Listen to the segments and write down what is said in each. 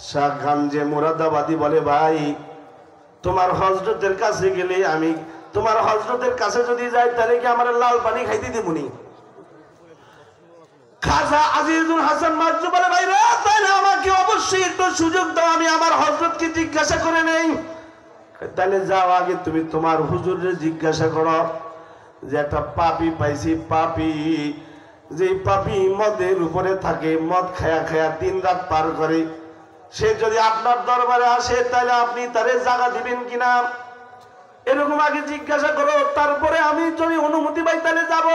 শাহ গাঞ্জে মুরাদাবাদী বলে, ভাই তোমার হযরতের কাছে গেলে, আমি তোমার হযরতের কাছে যদি যাই তাহলে কি আমার লাল পানি খাইতে দিবনি? খাজা আজিজুল হাসান মাযযুব বলে, ভাই রে তাহলে আমাকে অবশ্যই একটু সুযোগ দাও, আমি আমার হযরতকে জিজ্ঞাসা করে নেই। তাহলে যাও, আগে তুমি তোমার হুজুরে জিজ্ঞাসা করো যে একটা পাপী পাইছি, পাপী যে পাপী মদের উপরে থাকে, মদ খায়া খায়া দিন রাত পার করে, সে যদি আপনার দরবারে আসে তাহলে আপনি তারে জায়গা দিবেন কিনা, এরকম আগে জিজ্ঞাসা করো, তারপরে আমি যদি অনুমতি পাই তাহলে যাব।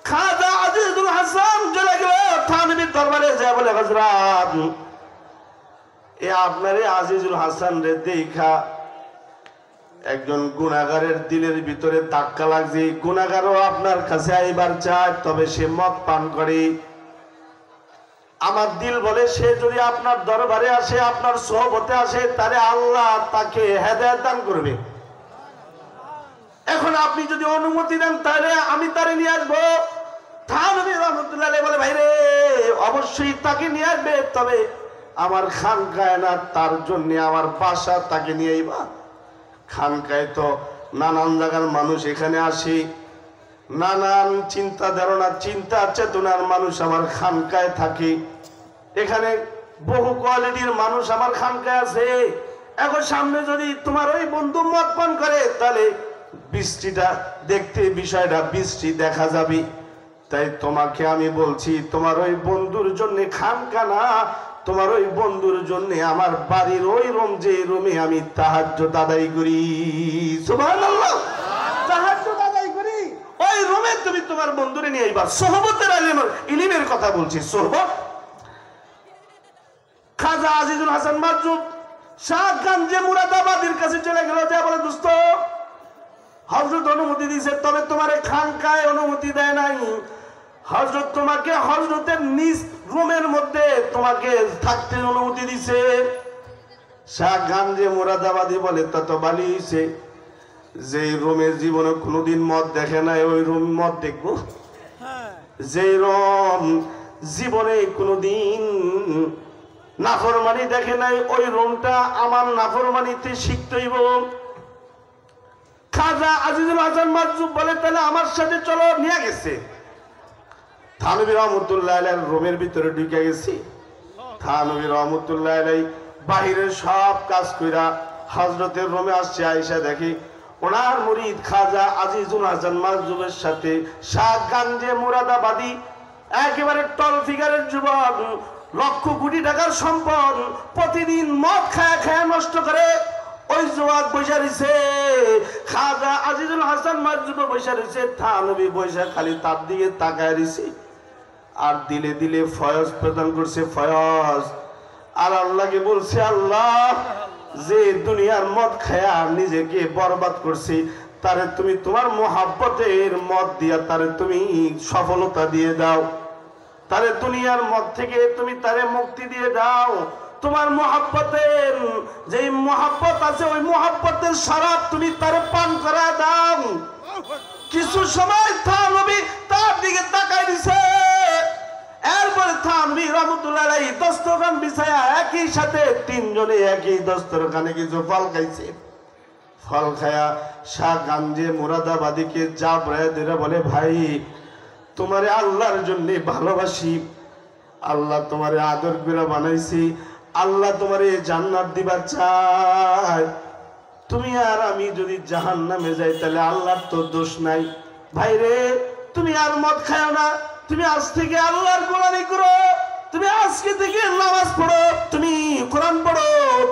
খাজা আজিজুল হাসান চলে গেল থানবীর দরবারে, যায় বলে, হযরত এ আপনারে আজিজুল হাসান রে দেখা একজন গুনাহগারের দিলের ভিতরে ধাক্কা লাগছে, গুনাহগারও আপনার কাছে আইবার চায়, তবে সে মদ পান করে। আমার দিল বলে সে যদি আপনার দরবারে আসে, আপনার সোহবতে আসে, তাহলে আল্লাহ তাকে হেদায়েত দান করবে। এখন আপনি যদি অনুমতি দেন তাহলে আমি তারে নিয়ে আসবো। থানবী রাহমাতুল্লাহ আলাইহি বলে, ভাই রে অবশ্যই তাকে নিয়ে আসবে, তবে আমার খানকায় না, তার জন্য আমার বাসা তাকে নিয়ে আইবা। খানকায় তো নানান জায়গার মানুষ এখানে আসে, নানান চিন্তা ধারণা, চিন্তা চেতনার মানুষ আমার খানকায় থাকে, এখানে বহু কোয়ালিটির মানুষ আমার খানকায় আছে। এখন সামনে যদি তোমার ওই বন্ধু মদ পান করে তাহলে বৃষ্টিটা দেখতে, বিষয়টা বৃষ্টি দেখা যাবে। তাই তোমাকে আমি বলছি, তোমার ওই বন্ধুর জন্য খানকা না, তোমার ওই বন্ধুর জন্য আমার বাড়ির ওই রুম, যে রুমে আমি তাহাজ্জুদ আদায় করি, সুবহানাল্লাহ, তাহাজ্জুদ আদায় করি, ওই রুমে তুমি তোমার বন্ধুরে নিয়ে আইবা। সোহবতের ইলমের কথা বলছি, সোহবত। খাজা আজিজুল হাসান মাযযুব শাহ গাঞ্জে মুরাদাবাদীর কাছে চলে গেল, যা বলে, দোস্ত হযরত অনুমতি দিয়েছে, তবে তোমারে খানকায় অনুমতি দেয় নাই। হযরত তোমাকে হযরতের নিজ রুমের মধ্যে তোমাকে থাকতে অনুমতি দিছে। শাহ গাঞ্জে মুরাদাবাদী বলে, তা তো ভালোই হইছে, যে রুমের জীবনে কোনোদিন মদ দেখে নাই ওই রুম মদ দেখবো, যে রুম জীবনে কোনোদিন নাফরমানি দেখে নাই ওই রুমটা আমার নাফরমানিতে শিখতে হইব। খাজা আজিজুল হাসান মাযযুব বলে, তাহলে আমার সাথে চলো, নিয়ে গেছে। থানবী রাহমাতুল্লাহ আলাইহির রুমের ভিতরে ঢুকে গেছি। থানবী রাহমাতুল্লাহ আলাইহি বাহিরের সব কাজ কইরা হযরতের রুমে আসছে, আয়েশা দেখি ওনার মুরিদ খাজা আজিজুল হাসান মাযযুবের সাথে শাহ গাঞ্জে মুরাদাবাদী একেবারে টল ফিগারের যুবক, লক্ষ কোটি টাকার সম্পদ, প্রতিদিন মদ খায়া খায়া নষ্ট করে, ওই যুবক বৈশা রইছে। খাজা আজিজুল হাসান মাযযুব বৈশা রইছে, থানবী বৈশা খালি তার দিকে তাকায় রইছে, আর দিলে দিলে ফয়জ প্রদান করছে, ফয়জ। আর আল্লাহকে বলছে, আল্লাহ যে দুনিয়ার মদ খায়া নিজেকে বরবাদ করছে, তারে তুমি তোমার মোহাব্বতের মদ দিয়া তারে তুমি সফলতা দিয়ে দাও, তারে দুনিয়ার মদ থেকে তুমি তারে মুক্তি দিয়ে দাও। তোমার মোহাব্বতের যে মোহাব্বত আছে ওই মোহাব্বতের শরাব তুমি তারে পান করা দাও। কিছু সময় থানবী তার দিকে তাকায় দিছে, এরপরে থানবী রাহমাতুল্লাহ আলাইহি দস্তরখান বিছায়া একই সাথে তিনজনে একই দস্তরখানে কিছু ফল খাইছে। ফল খায়া শাহ গাঞ্জে মুরাদাবাদীকে জাবরায় দিরা বলে, ভাই তোমারে আল্লাহর জন্য ভালোবাসি, আল্লাহ তোমারে আদর করে বানাইছি, আল্লাহ তোমারে জান্নাত দিবা চায়, তুমি আর আমি যদি জাহান্নামে যাই তাহলে আল্লাহর তো দোষ নাই। ভাই রে তুমি আর মদ খাও না, তুমি আজ থেকে আল্লাহর গোলামি করো, তুমি আজকে থেকে নামাজ পড়ো, তুমি কোরআন পড়ো,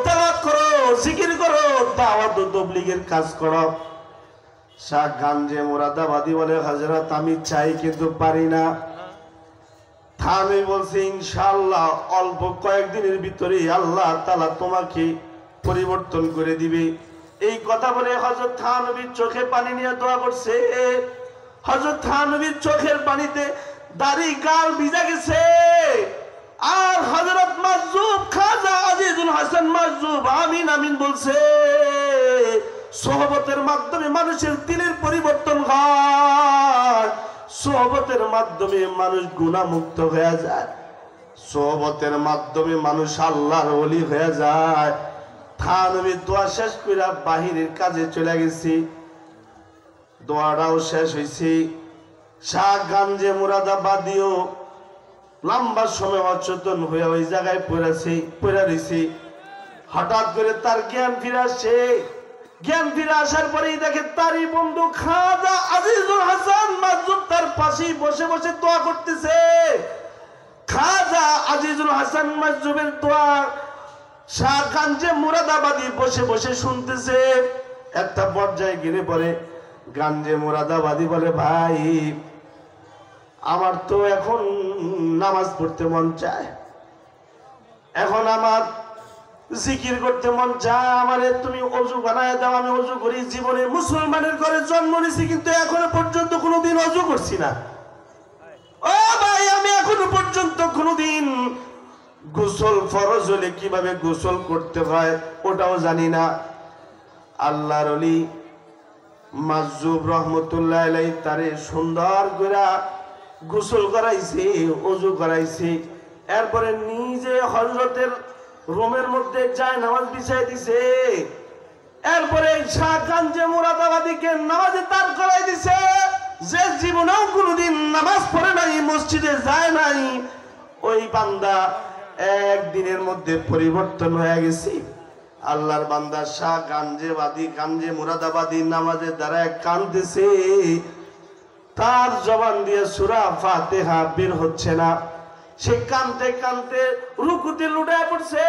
তেলাওয়াত করো, জিকির করো, দাওয়াত ও তাবলীগের কাজ করো। শাহ গাঞ্জে মুরাদাবাদী বলে, হযরত আমি চাই কিন্তু পারি না। থানবী বলছে, ইনশাআল্লাহ অল্প কয়েকদিনের ভিতরে আল্লাহ তাআলা তোমাকে পরিবর্তন করে দিবে। এই কথা বলে হযরত থানবীর চোখে পানি নিয়ে দোয়া করছে। হযরত থানবীর চোখের পানিতে দাড়ি গাল ভিজে গেছে। আর হযরত মাযযুব খাজা আজিজুল হাসান মাযযুব আমিন আমিন বলছে। সোহবতের মাধ্যমে মানুষের দিলের পরিবর্তন হয়, সোহবতের মাধ্যমে মানুষ গুনাহমুক্ত হয়ে যায়, সোহবতের মাধ্যমে মানুষ আল্লাহর ওলি হয়ে যায়। থানবী দোয়া শেষ করে বাহিরের কাজে চলে গেছি। দোয়াটাও শেষ হয়েছে। শাহগঞ্জে মুরাদাবাদীও লম্বা সময় অচেতন হয়ে ওই জায়গায় পড়ে রয়েছি। হঠাৎ করে তার জ্ঞান ফিরে আসে। জ্ঞান ফিরে আসার পরেই দেখে তারই বন্ধু খাজা আজিজুল হাসান মাজুব তার পাশেই বসে বসে দোয়া করতেছে। খাজা আজিজুল হাসান মাজুবের দোয়া শাহগঞ্জে মুরাদাবাদী বসে বসে শুনতেছে। একটা পর্যায়ে গিয়ে পরে গঞ্জে মুরাদাবাদী বলে, ভাই আমার তো এখন নামাজ পড়তে মন চায়, এখন আমার জিকির করতে মন চায়, আমারে তুমি অজু বানায় দাও, আমি অজু করি। জীবনে মুসলমানের ঘরে জন্ম নিয়েছি কিন্তু এখনো পর্যন্ত কোনোদিন অজু করছি না। ও ভাই, আমি এখনো পর্যন্ত কোনোদিন গোসল ফরজ হলে কিভাবে গোসল করতে হয় ওটাও জানি না। আল্লাহর ওলি মাজুব রহমতুল্লাহ আলাইহি তারে সুন্দর করে গোসল করাইছে, অজু করাইছে। এরপরে নিজে হযরতের রুমের মধ্যে যায় নামাজ বিছাই দিছে। এরপরে শাহগঞ্জে মুরাদাবাদীকে নামাজে দাঁড় করাই দিছে। যে জীবনেও কোনোদিন নামাজ পড়ে নাই, মসজিদে যায় নাই, ওই বান্দা একদিনের মধ্যে পরিবর্তন হয়ে গেছে। আল্লাহর বান্দা গঞ্জে মুরাদাবাদী নামাজে দাঁড়ায় কাঁদতেছে। তার জবান দিয়ে সূরা ফাতিহা বের হচ্ছে না। সে কাঁদতে কাঁদতে রুকুতে লুটায় পড়ছে।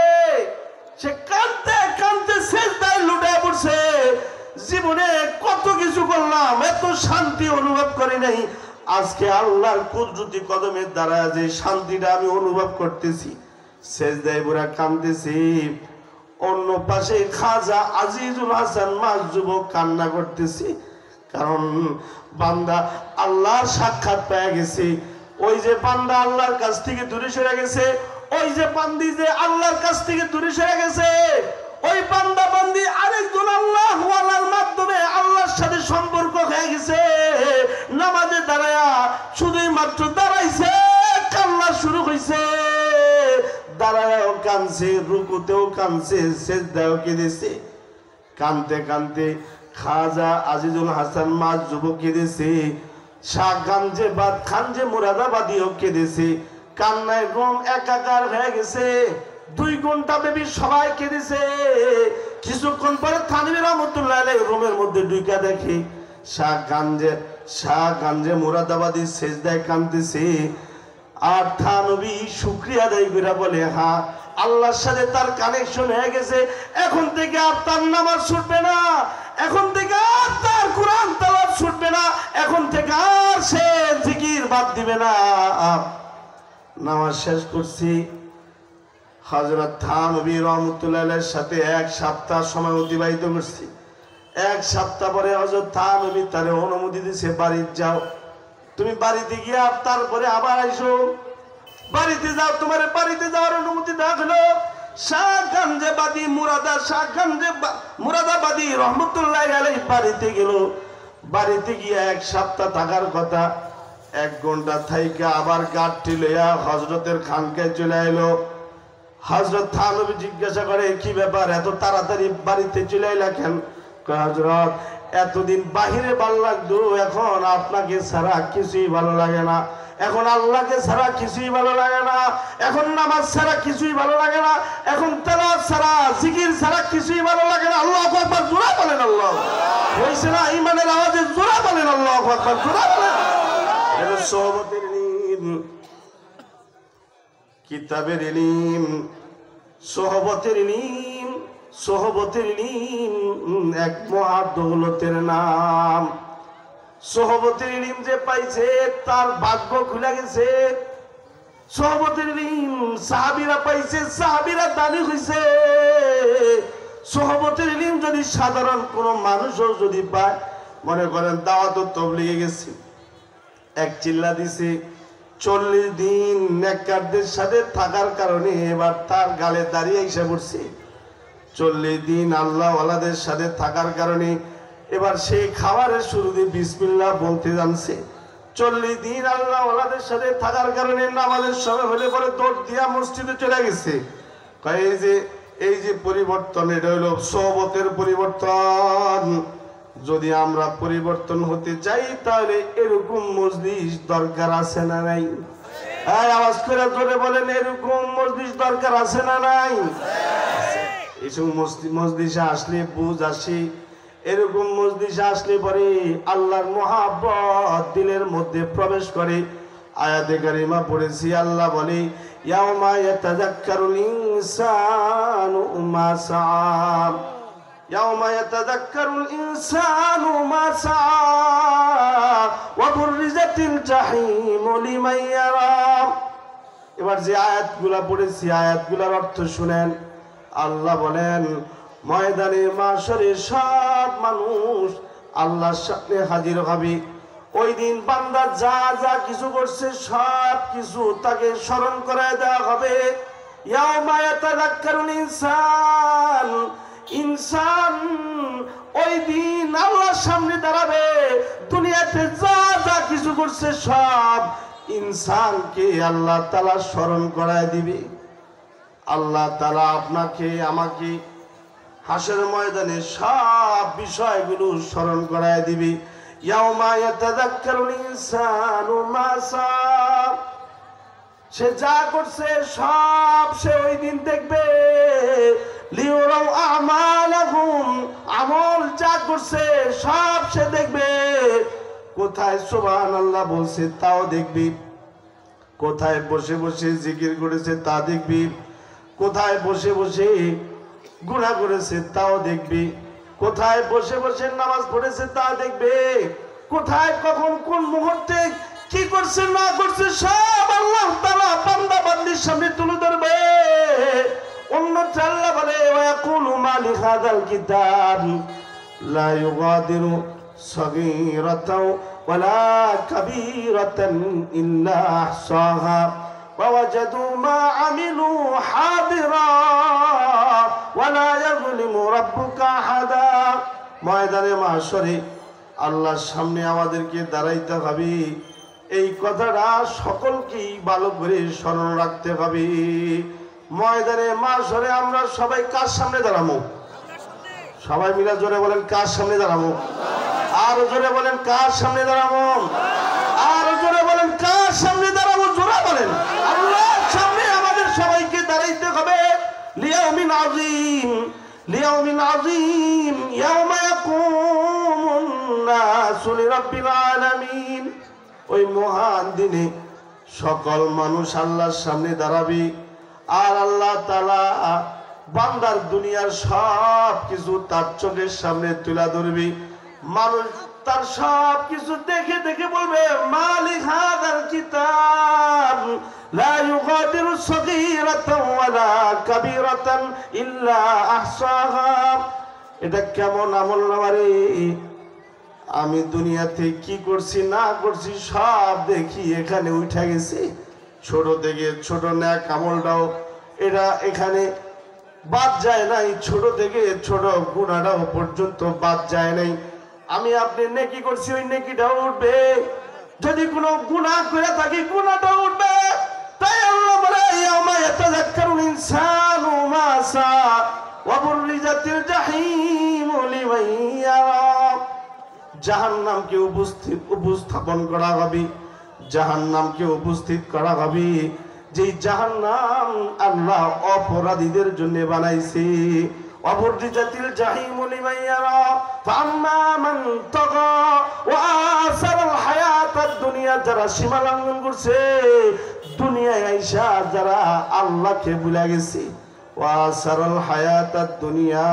সে কাঁদতে কাঁদতে সিজদায় লুটায় পড়ছে। জীবনে কত কিছু করলাম, এত শান্তি অনুভব করি নাই। আজকে আল্লাহর কুদরতি কদমের দ্বারা যে শান্তিটা আমি অনুভব করতেছি, সিজদায় পুরা কাঁদতেছি। অন্য পাশে খাজা আজিজুল হাসান মাজুব কান্না করতেছি। কারণ বান্দা আল্লাহর সাক্ষাৎ পেয়ে গেছে। ওই যে বান্দা আল্লাহর কাছ থেকে দূরে সরে গেছে, ওই যে বান্দি যে আল্লাহর কাছ থেকে দূরে সরে গেছে, ওই বান্দা বান্দি আরেকজন আল্লাহ ওয়ালার মাধ্যমে আল্লাহর সাথে সম্পর্ক হয়ে গেছে। নামাজে দাঁড়ায়া শুধুই মাত্র দাঁড়াইছে, কান্না শুরু হয়েছে। দাঁড়ায়ও কাঁদছে, রুকুতেও কাঁদছে, সিজদায়ও কেঁদেছে। কাঁদতে কাঁদতে খাজা আজিজুল হাসান মাজুব কেঁদেছে। শাহগঞ্জে মুরাদাবাদীও কেঁদেছে। কান্নায় রুম একাকার হয়ে গেছে। 2 ঘন্টা ব্যাপী সবাই কেঁদেছে। কিছুক্ষণ পরে থানবী রহমতুল্লাহ আলাইহি রুমের মধ্যে ঢুকে দেখে শাহগঞ্জে মুরাদাবাদী সিজদায় কাঁদতেছে। আর থানবী শুকরিয়া আদায় করে বলে, হ্যাঁ আল্লাহর সাথে তার কানেকশন হয়ে গেছে। এখন থেকে আর তার নামাজ ছুটবে না, এখন থেকে আর তার কোরআন তেলাওয়াত ছুটবে না, এখন থেকে আর সে জিকির বাদ দিবে না। নামাজ শেষ করছি। হযরত থানবী রহমতুল্লাহ আলাইহির সাথে 1 সপ্তাহ সময় অতিবাহিত করছি। 1 সপ্তাহ পরে হযরত থানবী তারে অনুমতি দিয়েছে, বাড়িতে যাও, তুমি বাড়িতে গিয়ে তারপরে আবার আইসো। বাড়িতে যাও, তোমার বাড়িতে যাওয়ার অনুমতি দেওয়া হলো। শাহগঞ্জে মুরাদাবাদী রহমতুল্লাহ আলাইহি বাড়িতে গেল। বাড়িতে গিয়ে 1 সপ্তাহ থাকার কথা, 1 ঘন্টা থাইকা আবার গাড়ি লইয়া হযরতের খানকায় চলে এলো। হযরত থানবী জিজ্ঞাসা করে, কি ব্যাপার, এত তাড়াতাড়ি বাড়িতে চলে এলা কেন? হযরত এতদিন বাহিরে ভালো লাগতো, এখন আপনাকে ছাড়া কিছুই ভালো লাগে না, এখন আল্লাহকে ছাড়া কিছুই ভালো লাগে না, এখন নামাজ ছাড়া কিছুই ভালো লাগে না, এখন তেলাওয়াত ছাড়া জিকির ছাড়া কিছুই ভালো লাগে না। আল্লাহু আকবার, জোরে বলেন আল্লাহ। হইছে না? ঈমানের আওয়াজে জোরে বলেন আল্লাহু আকবার, জোরে বলেন। এটা সোহবতের ইলম, কিতাবের ইলম, সোহবতের ইলম। সোহবতের ইলম এক মহা দৌলতের নাম। সোহবতের ইলম যে পাইছে তার ভাগ্য খুলে গেছে। সোহবতের ইলম সাহাবীরা পাইছে, সাহাবীরা দানি হইছে। সোহবতের ইলম যদি সাধারণ কোনো মানুষও যদি পায়, মনে করেন দাওয়াত ও তাবলীগে গেছে, 1 চিল্লা দিছে, 40 দিন নেককারদের সাথে থাকার কারণে এবার তার গালে দাঁড়িয়ে এসে পড়ছে। 40 দিন আল্লাহ ওয়ালাদের সাথে থাকার কারণে এবার সেই খাবারের শুরুতে বিসমিল্লাহ বলতে জানছে। 40 দিন আল্লাহ ওলাদের সাথে থাকার কারণে নামাজের সময় হলে পরে দৌড় দিয়া মসজিদে চলে গেছে। এই যে পরিবর্তন, এটা হলো সোহবতের পরিবর্তন। যদি আমরা পরিবর্তন হতে চাই তাহলে এরকম মজলিস দরকার আছে না নাই? আওয়াজ করে জোরে বলেন, এরকম মজলিস দরকার আছে না নাই? এইসব মজলিসে আসলে বুঝ আসে, এরকম মজলিসে আসলে পরে আল্লাহর মহাব্বত দিলের মধ্যে প্রবেশ করে। আয়াতে কারিমা পড়েছি, আল্লাহ বলে ইয়াউমা ইয়াতাযাক্কারুল ইনসানু মা সাআ, ইয়াউমা ইয়াতাযাক্কারুল ইনসানু মা সাআ ওয়া বুররিজাতিল জাহিমু লিমান ইয়ারা। এবার যে আয়াতগুলা পড়েছি আয়াতগুলার অর্থ শুনেন। আল্লাহ বলেন ময়দানে মাশরে সব মানুষ আল্লাহর সামনে হাজির হবে। ওই দিন বান্দা যা যা কিছু করছে সব কিছু তাকে স্মরণ করায় দেওয়া হবে। ইয়াউমা ইয়াতাযাক্কারুল ইনসান, ইনসান ওই দিন আল্লাহর সামনে দাঁড়াবে। দুনিয়াতে যা যা কিছু করছে সব ইনসানকে আল্লাহ তাআলা স্মরণ করায় দিবে। আল্লাহ তাআলা আপনাকে আমাকে হাসরের ময়দানে সব বিষয়গুলো স্মরণ করায় দিবে। ইয়াউমা ইয়াতাযাক্কারুল ইনসানু মা সাআ, সে যা করছে সব সে ওই দিন দেখবে। লিউরাউ আমালাহুম, আমল যা করছে সব সে দেখবে। কোথায় সুবহানাল্লাহ বলছে তাও দেখবি, কোথায় বসে বসে জিকির করেছে তা দেখবি, কোথায় বসে বসে গুনাহ করেছে তাও দেখবি, কোথায় বসে বসে নামাজ পড়েছে তা দেখবে, কোথায় কখন কোন মুহূর্তে কি করছে না করছে সব আল্লাহ তাআলা বান্দা বান্দির সামনে তুলে ধরবে। অন্যত্র আল্লাহ বলে ওয়ায়াকুলু মা লিহাযাল কিতাব লা ইউগাদিরু সাগীরাতাও ওয়ালা কাবীরাতান ইল্লা আহসাহা ওয়াওয়াজাদু মা আমিলু হাদিরা ওয়ালা ইয়াযলিমু রাব্বুকা আহাদা। ময়দানে মাশরে আল্লাহর সামনে আমাদেরকে দাঁড়াইতে হবে। এই কথাটা সকলকেই ভালো করে স্মরণ রাখতে হবে। ময়দানে মাশরে আমরা সবাই কার সামনে দাঁড়াবো? সবাই মিলে জোরে বলেন কার সামনে দাঁড়াবো? আর জোরে বলেন কার সামনে দাঁড়াবো? আর জোরে বলেন কার সামনে দাঁড়াবো? জোরে বলেন আল্লাহর সামনে আমাদের সবাইকে দাঁড়াইতে হবে। লিয়াউমিন আযীম, লিয়াউমিন আযীম ইয়াউমা ইয়াকুমুন নাসু লিরাব্বিল আলামিন। ওই মহান দিনে সকল মানুষ আল্লাহর সামনে দাঁড়াবে। আর আল্লাহ তাআলা বান্দার দুনিয়ার সব কিছু তার চোখের সামনে তুলে ধরবে। মানুষ তার সব কিছু দেখে দেখে বলবে মালিক হাযাল কিতাব লা ইউগাদিরু সাগীরাতান ওয়ালা কাবীরাতান ইল্লা আহসাহা। এটা কেমন আমলনামা রে? আমি দুনিয়াতে কি করছি না করছি সব দেখি এখানে উঠে গেছি। ছোট থেকে ছোট নেক আমলটাও এটা এখানে বাদ যায় নাই, ছোট থেকে ছোট গুনাহটাও পর্যন্ত বাদ যায় নাই। আমি আপনি নেকি করছি ওই নেকিটাও উঠবে, যদি কোনো গুনাহ করে থাকি গুনাহটাও উঠবে। তাই আল্লাহ বলে ইয়াউমা ইয়াতাযাক্কারুল ইনসানু মা সাআ ওয়া বুররিজাতিল জাহিমু লিমান ইয়ারা। জাহান্নামকে উপস্থাপন করা হবে, জাহান্নামকে উপস্থিত করা হবে। যে জাহান্নাম আল্লাহ অপরাধীদের জন্য বানাইছে। ওয়াবুররিজাতিল জাহিমু লিমান ইয়ারা ফাআম্মা মান তাগা ওয়া আসারাল হায়াতাদ দুনিয়া, যারা সীমা লঙ্ঘন করছে দুনিয়ায় আইসা যারা আল্লাহকে ভুলে গেছে, ওয়া আসারাল হায়াতাদ দুনিয়া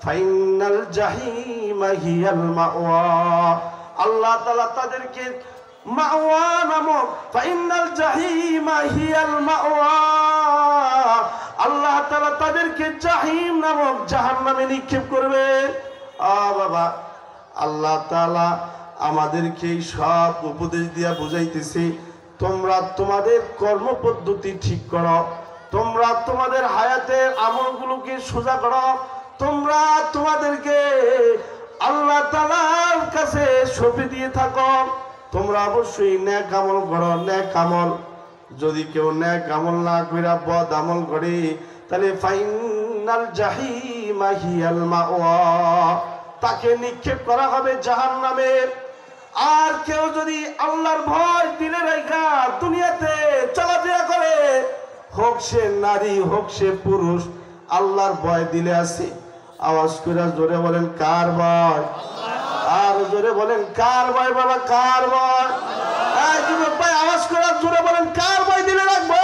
ফাইনাল জাহিমা হিয়াল মাওয়া। আল্লাহ তাআলা তাদেরকে মাওয়া নামক ফাইনাল জাহিমা হিয়াল মাওয়া, আল্লাহ তাআলা তাদেরকে জাহিম নামক জাহান্নামে নিক্ষেপ করবে। বাবা, আল্লাহ তাআলা আমাদেরকে সব উপদেশ দিয়া বুঝাইতেছে তোমরা তোমাদের কর্মপদ্ধতি ঠিক করো, তোমরা তোমাদের হায়াতের আমলগুলোকে সোজা করো, তোমরা তোমাদেরকে আল্লাহ তাআলার কাছে সঁপে দিয়ে থাকো, তোমরা অবশ্যই নেক আমল করো। নেক আমল যদি কেউ নেক আমল না কইরা বদ আমল করে তাহলে ফাইনাল জাহিমা হিয়াল মাওয়া, তাকে নিক্ষেপ করা হবে জাহান্নামে। আর কেউ যদি আল্লাহর ভয় দিলে রাখা দুনিয়াতে চলাফেরা করে, হোক সে নারী হোক সে পুরুষ, আল্লাহর ভয় দিলে আছে, আওয়াজ করে জোরে বলেন কার ভয়? আর জোরে বলেন কার ভয় বাবা, কার ভয়? যুবক ভাই আওয়াজ করে জোরে বলেন কার ভয় দিলে রাখবো?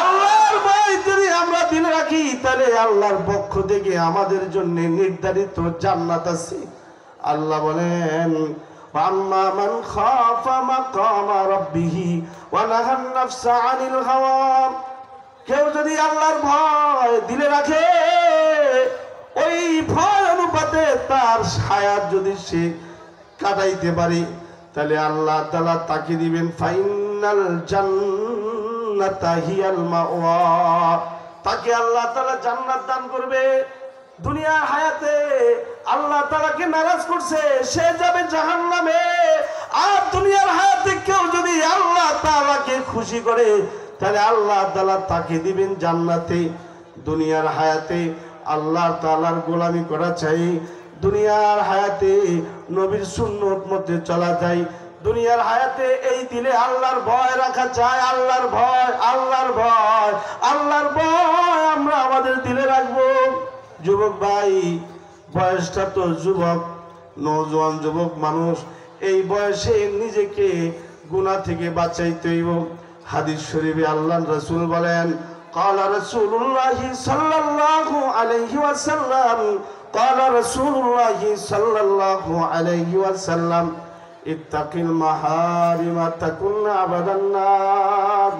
আল্লাহর ভয় যদি আমরা দিলে রাখি তাহলে আল্লাহর পক্ষ থেকে আমাদের জন্য নির্ধারিত জান্নাত আছে। আল্লাহ বলেন আম্মা মান খাফা মাকামা রাব্বিহি ওয়া নাহান নাফসা আনিল হাওয়া, কেউ যদি আল্লাহর ভয় দিলে রাখে, ওই ভয় অনুপাতে তার হায়াত যদি সে কাটাইতে পারে, তাহলে আল্লাহ তাআলা তাকে দিবেন ফাইনাল জান্নাতা হিয়াল মাওয়া, তাকে আল্লাহ তাআলা জান্নাত দান করবে। দুনিয়ার হায়াতে আল্লাহ তাআলাকে নারাজ করছে, সে যাবে জাহান্নামে। আর দুনিয়ার হায়াতে কেউ যদি আল্লাহ তাআলাকে খুশি করে তাহলে আল্লাহ তাআলা তাকে দিবেন জান্নাতে। দুনিয়ার হায়াতে আল্লাহ তাআলার গোলামি করা চাই, দুনিয়ার হায়াতে নবীর সুন্নত মতে চলা চাই, দুনিয়ার হায়াতে এই দিলে আল্লাহর ভয় রাখা চাই। আল্লাহর ভয়, আল্লাহর ভয়, আল্লাহর ভয় আমরা আমাদের দিলে রাখবো। যুবক ভাই, বয়সটা তো যুবক, নওজোয়ান যুবক মানুষ, এই বয়সে নিজেকে গুনাহ থেকে বাঁচাইতে হইব। হাদিস শরীফে আল্লাহর রাসূল বলেন قال رسول الله صلى الله عليه وسلم قال رسول الله صلى الله عليه وسلم اتق المحارم تكن عبد النار।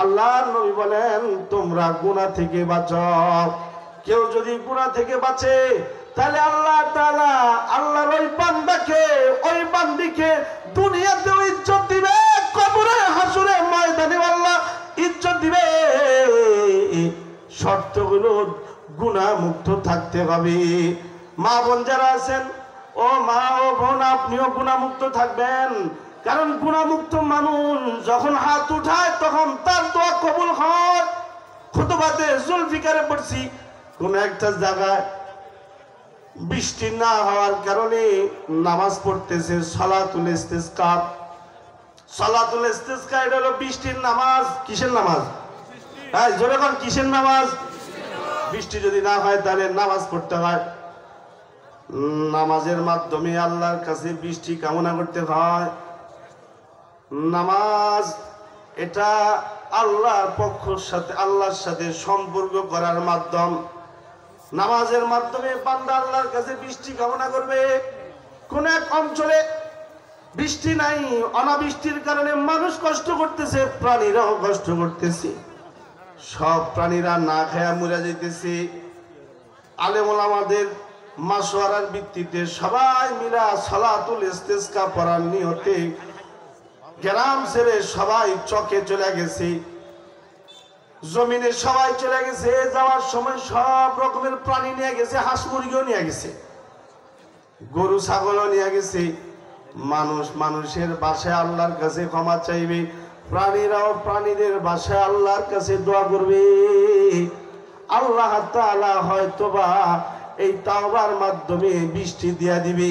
আল্লাহর নবী বলেন তোমরা গুনাহ থেকে বাঁচো। কেউ যদি গুনাহ থেকে বাঁচে তাহলে আল্লাহ তাআলা আল্লাহর ওই বান্দাকে, ওই বান্দিকে দুনিয়াতেও ইজ্জত দিবে, কবরে হাসরে ময়দানে আল্লাহ ইজ্জত দিবে। শর্তগুলো গুনাহ মুক্ত থাকতে হবে। মা বোন যারা আছেন, ও মা ও বোন, আপনিও গুনাহ মুক্ত থাকবেন। কারণ গুনাহ মুক্ত মানুষ যখন হাত উঠায় তখন তার দোয়া কবুল হয়। খুতবাতে জুলফিকারে পড়ছি, কোন একটা জায়গায় বৃষ্টি না হওয়ার কারণে নামাজ পড়তেছে সালাতুল ইস্তিসকা। সালাতুল ইস্তিসকা এটা হলো বৃষ্টির নামাজ। কিসের নামাজ? হ্যাঁ জোরে বল, কিসের নামাজ? বৃষ্টি যদি না হয় তাহলে নামাজ পড়তে হয়। নামাজের মাধ্যমে আল্লাহর কাছে বৃষ্টি কামনা করতে হয়। নামাজ এটা আল্লাহর পক্ষের সাথে, আল্লাহর সাথে সম্পর্ক করার মাধ্যম। নামাজের মাধ্যমে বান্দা আল্লাহর কাছে বৃষ্টি কামনা করবে। কোন এক অঞ্চলে বৃষ্টি নাই, অনাবৃষ্টির কারণে মানুষ কষ্ট করতেছে, প্রাণীরাও কষ্ট করতেছে, সব প্রাণীরা না খেয়া মরে যাইতেছে। আলেম ওলামাদের মাশওয়ারার ভিত্তিতে সবাই মিলা সালাতুল ইস্তিসকা পড়ার নিয়তে গ্রাম ছেড়ে সবাই চকে চলে গেছে, জমিনে সবাই চলে গেছে। যাওয়ার সময় সব রকমের প্রাণী নিয়ে গেছে, হাঁস মুরগিও নিয়ে গেছে, গরু ছাগলও নিয়ে গেছে। মানুষ মানুষের বাসায় আল্লাহর কাছে ক্ষমা চাইবে, প্রাণীরাও প্রাণীদের বাসায় আল্লাহর কাছে দোয়া করবে। আল্লাহ তাআলা হয়তোবা এই তাওবার মাধ্যমে বৃষ্টি দিয়া দিবে।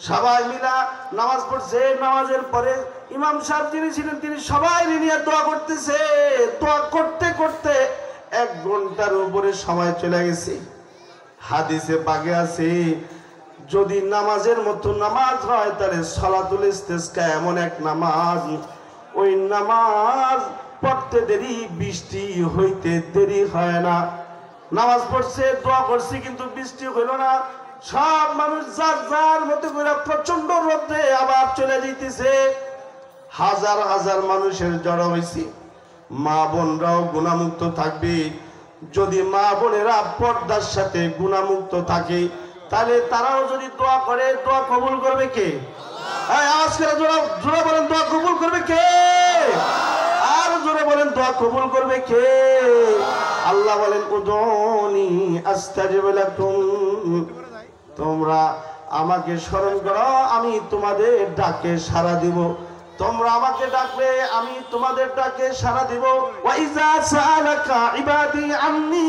সবাই মিলা নামাজ পড়ছে। নামাজের পরে ইমাম সাহেব যিনি ছিলেন তিনি সবাই নিয়ে দোয়া করতেছে। দোয়া করতে করতে 1 ঘন্টার উপরে সময় চলে গেছে। হাদিসে পাকে আছে, যদি নামাজের মতো নামাজ হয় তাহলে সালাতুল ইস্তিসকা এমন এক নামাজ, ওই নামাজ পড়তে দেরি, বৃষ্টি হইতে দেরি হয় না। নামাজ পড়ছে, দোয়া করছে, কিন্তু বৃষ্টি হইল না। সব মানুষ যার যার মতো করে প্রচন্ড রোদে আবার চলে যাইতেছে। হাজার হাজার মানুষের জড়ো হয়েছে। মা বোনরাও গুনাহমুক্ত থাকবে। যদি মা বোনেরা পর্দার সাথে গুনাহমুক্ত থাকে তাহলে তারাও যদি দোয়া করে, দোয়া কবুল করবে কে? আওয়াজ করে জোরে বলেন, দোয়া কবুল করবে কে? আর জোরে বলেন, দোয়া কবুল করবে কে? আল্লাহ বলেন উদুনি আস্তাজিব লাকুম, তোমরা আমাকে স্মরণ করো, আমি তোমাদের ডাকে সাড়া দিব। তোমরা আমাকে ডাকলে আমি তোমাদের ডাকে সাড়া দিব। ওয়া ইযা সাআলাকা ইবাদি আন্নী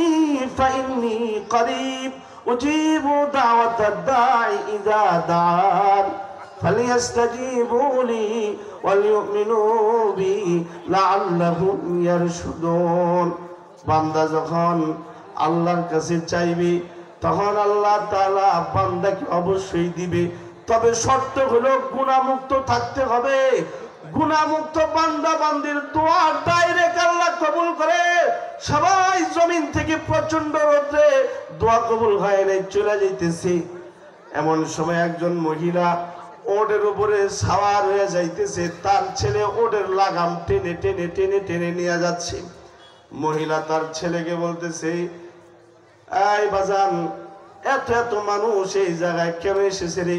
ফাইন্নী করিব উজিবু দাওয়াতাদ দাঈ ইযা দাআন ফালিয়াস্তাজিবু লি ওয়ালিউমিনু বি লাআল্লাহুম ইয়ারশুদুন। বান্দা যখন আল্লাহর কাছে চাইবে তখন আল্লাহ তাআলা বান্দাকে অবশ্যই দিবে, তবে শর্ত হলো গুনাহমুক্ত থাকতে হবে। গুনাহমুক্ত বান্দা বান্দির দোয়া ডাইরেক্ট আল্লাহ কবুল করে। সবাই জমিন থেকে প্রচন্ড রোদে দোয়া কবুল হয় নাই, চলে যাইতেছে। এমন সময় একজন মহিলা ওটের উপরে সাওয়ার হয়ে যাইতেছে, তার ছেলে ওটের লাগাম টেনে টেনে টেনে টেনে নিয়ে যাচ্ছে। মহিলা তার ছেলেকে বলতেছে, এই বাজান, এত এত মানুষ এই জায়গায় কেন এসেছে রে?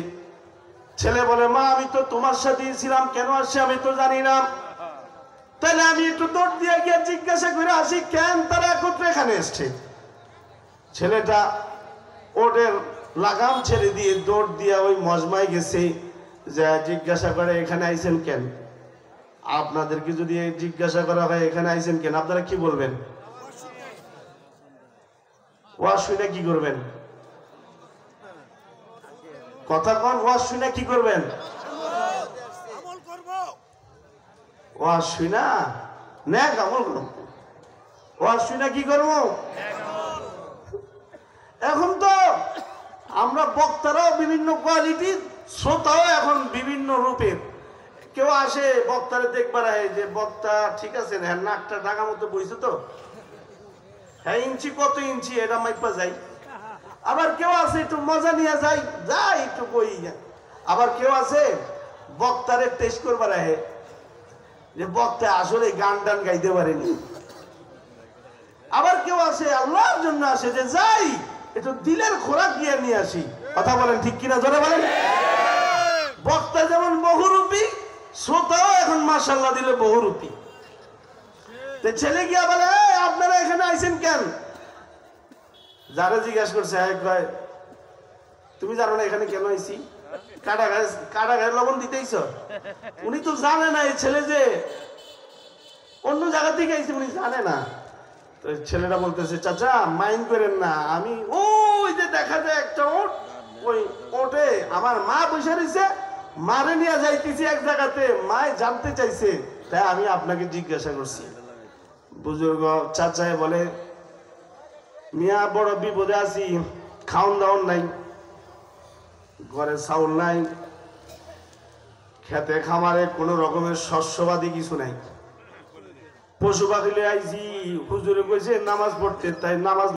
ছেলে বলে, মা আমি তো তোমার সাথেই ছিলাম, কেন আসছে আমি তো জানি না। তাহলে আমি একটু দৌড় দিয়ে গিয়ে জিজ্ঞাসা করে আসি কেন তারা একত্রে এখানে এসছে। ছেলেটা ওটের লাগাম ছেড়ে দিয়ে দৌড় দিয়ে ওই মজমায় গেছে, যা জিজ্ঞাসা করে এখানে আইছেন কেন। আপনাদেরকে যদি জিজ্ঞাসা করা হয় এখানে আইছেন কেন, আপনারা কি বলবেন? ওয়াজ শুনে কি করবেন? কথা কোন? ওয়াজ শুনে কি করবেন? ওয়াজ শুনা নেক আমল করব। ওয়াজ শুনে কি করব? এখন তো আমরা বক্তারাও বিভিন্ন কোয়ালিটি, শ্রোতাও এখন বিভিন্ন রূপের। কেউ আসে বক্তারে দেখবার, যে বক্তা ঠিক আছে না, নাকটা ঢাকা মতো বইছে তো, হ্যাঁ ইঞ্চি কত ইঞ্চি এটা মাইপা যাই। আবার কেউ আছে একটু মজা নিয়ে যাই, যাই একটু বই। আবার কেউ আছে বক্তারে টেস্ট করবার, যে বক্তা আসলে গান টান গাইতে পারেনি। আবার কেউ আছে আল্লাহর জন্য আসে, যে যাই একটু দিলের খোরাক দিয়ে নিয়ে আসি। কথা বলেন ঠিক কিনা, জোরে বলেন। বক্তা যেমন বহুরূপী, শ্রোতাও এখন মাশাআল্লাহ দিলে বহুরূপী। ছেলে গিয়া বলে, আপনারা এখানে আইছেন কেন? যারা জিজ্ঞাসা করছে, কয় তুমি জানো না এখানে কেন আইছি? কাটা গায়ে লবণ দিতেইছ? উনি তো জানে না এই ছেলে যে অন্য জায়গা থেকে আইছে, উনি জানে না। তো ছেলেটা বলতেছে, চাচা মাইন্ড করেন না, আমি ওই যে দেখা যায় একটা ওট, ওই ওটে আমার মা বসে রয়েছে, মারে নিয়ে যাইতেছি এক জায়গাতে, মায় জানতে চাইছে, তাই আমি আপনাকে জিজ্ঞাসা করছি। বুজুর্গ চাচায় বলে, মিয়া বড় বিপদে আছি, খাওন দাওন নাই, ঘরে চাউল নাই, খেতে খামারে কোন রকমের শস্যবাদী কিছু নাই, পশু পাখিলে আইছি, হুজুরে কইছে নামাজ পড়তে, তাই নামাজ